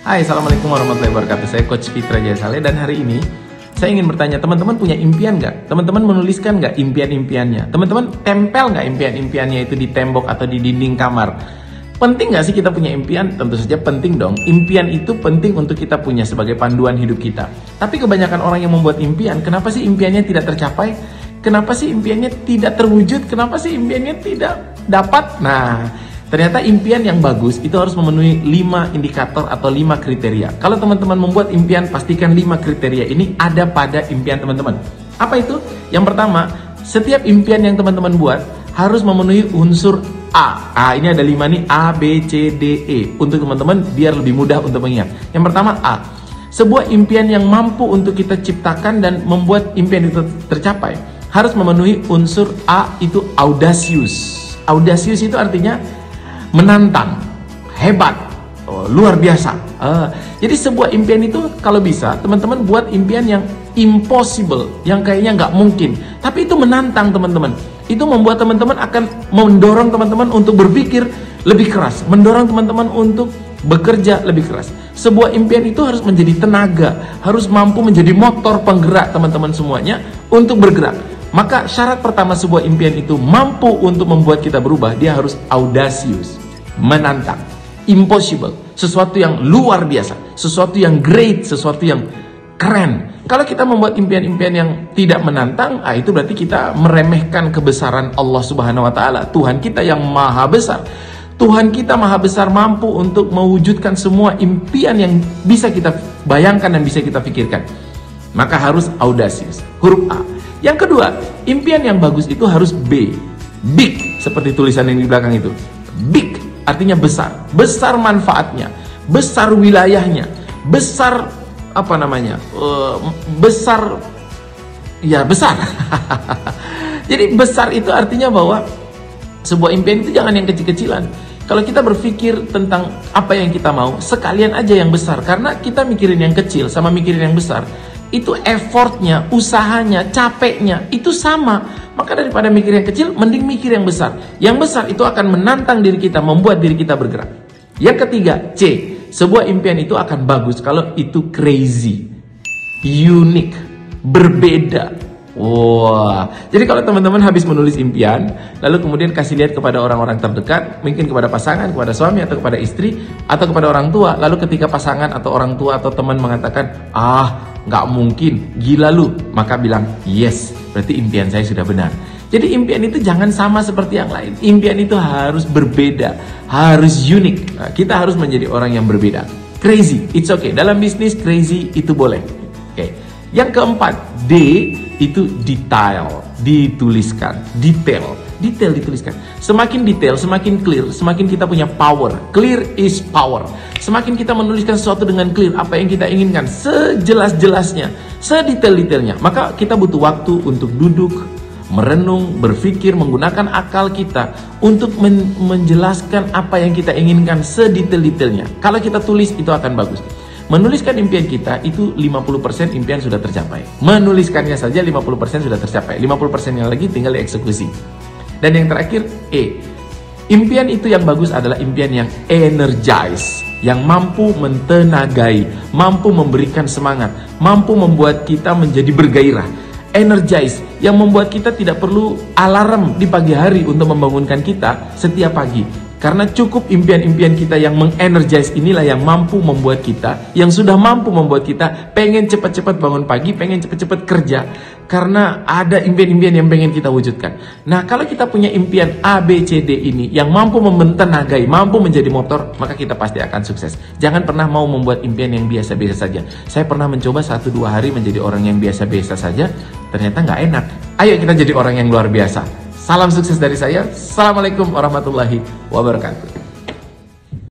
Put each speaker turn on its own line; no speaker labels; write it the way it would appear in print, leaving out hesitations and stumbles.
Hai, Assalamualaikum warahmatullahi wabarakatuh. Saya Coach Fitra Jayasale dan hari ini saya ingin bertanya, teman-teman punya impian nggak? Teman-teman menuliskan nggak impian-impiannya? Teman-teman tempel nggak impian-impiannya itu di tembok atau di dinding kamar? Penting nggak sih kita punya impian? Tentu saja penting dong. Impian itu penting untuk kita punya sebagai panduan hidup kita. Tapi kebanyakan orang yang membuat impian, kenapa sih impiannya tidak tercapai? Kenapa sih impiannya tidak terwujud? Kenapa sih impiannya tidak dapat? Nah, ternyata impian yang bagus itu harus memenuhi 5 indikator atau 5 kriteria. Kalau teman-teman membuat impian, pastikan 5 kriteria ini ada pada impian teman-teman. Apa itu? Yang pertama, setiap impian yang teman-teman buat harus memenuhi unsur A. Ini ada 5 nih, A, B, C, D, E. Untuk teman-teman biar lebih mudah untuk mengingat. Yang pertama A. Sebuah impian yang mampu untuk kita ciptakan dan membuat impian itu tercapai harus memenuhi unsur A, itu audacious. Audacious itu artinya menantang, hebat, luar biasa. Jadi sebuah impian itu kalau bisa teman-teman buat impian yang impossible, yang kayaknya nggak mungkin, tapi itu menantang teman-teman. Itu membuat teman-teman akan mendorong teman-teman untuk berpikir lebih keras, mendorong teman-teman untuk bekerja lebih keras. Sebuah impian itu harus menjadi tenaga, harus mampu menjadi motor penggerak teman-teman semuanya untuk bergerak. Maka syarat pertama sebuah impian itu mampu untuk membuat kita berubah, dia harus audacious, menantang, impossible, sesuatu yang luar biasa, sesuatu yang great, sesuatu yang keren. Kalau kita membuat impian-impian yang tidak menantang, itu berarti kita meremehkan kebesaran Allah Subhanahu wa Ta'ala, Tuhan kita yang maha besar. Tuhan kita maha besar, mampu untuk mewujudkan semua impian yang bisa kita bayangkan dan bisa kita pikirkan. Maka harus audacious, huruf A. Yang kedua, impian yang bagus itu harus B, big, seperti tulisan yang di belakang itu. Big artinya besar, besar manfaatnya, besar wilayahnya, besar besar, ya besar. Jadi besar itu artinya bahwa sebuah impian itu jangan yang kecil-kecilan. Kalau kita berpikir tentang apa yang kita mau, sekalian aja yang besar. Karena kita mikirin yang kecil sama mikirin yang besar, itu effortnya, usahanya, capeknya, itu sama. Maka daripada mikir yang kecil, mending mikir yang besar. Yang besar itu akan menantang diri kita, membuat diri kita bergerak. Yang ketiga, C. Sebuah impian itu akan bagus kalau itu crazy, unik, berbeda. Wah, jadi kalau teman-teman habis menulis impian, lalu kemudian kasih lihat kepada orang-orang terdekat, mungkin kepada pasangan, kepada suami, atau kepada istri, atau kepada orang tua. Lalu ketika pasangan atau orang tua atau teman mengatakan, nggak mungkin, gila lu, maka bilang, yes, berarti impian saya sudah benar. Jadi impian itu jangan sama seperti yang lain. Impian itu harus berbeda, harus unik. Nah, kita harus menjadi orang yang berbeda. Crazy, it's okay. Dalam bisnis crazy itu boleh. Oke. Yang keempat, D, itu detail, dituliskan, detail dituliskan. Semakin detail, semakin clear, semakin kita punya power. Clear is power. Semakin kita menuliskan sesuatu dengan clear, apa yang kita inginkan, sejelas-jelasnya, sedetail-detailnya, maka kita butuh waktu untuk duduk, merenung, berpikir, menggunakan akal kita untuk menjelaskan apa yang kita inginkan sedetail-detailnya. Kalau kita tulis, itu akan bagus. Menuliskan impian kita itu 50% impian sudah tercapai. Menuliskannya saja 50% sudah tercapai. 50% yang lagi tinggal dieksekusi. Dan yang terakhir, E. Impian itu yang bagus adalah impian yang energize, yang mampu mentenagai, mampu memberikan semangat, mampu membuat kita menjadi bergairah. Energize, yang membuat kita tidak perlu alarm di pagi hari untuk membangunkan kita setiap pagi. Karena cukup impian-impian kita yang mengenergize inilah yang mampu membuat kita, yang sudah mampu membuat kita pengen cepat-cepat bangun pagi, pengen cepat-cepat kerja. Karena ada impian-impian yang pengen kita wujudkan. Nah, kalau kita punya impian A, B, C, D ini yang mampu mentenagai, mampu menjadi motor, maka kita pasti akan sukses. Jangan pernah mau membuat impian yang biasa-biasa saja. Saya pernah mencoba 1-2 hari menjadi orang yang biasa-biasa saja, ternyata nggak enak. Ayo kita jadi orang yang luar biasa. Salam sukses dari saya. Assalamualaikum warahmatullahi wabarakatuh.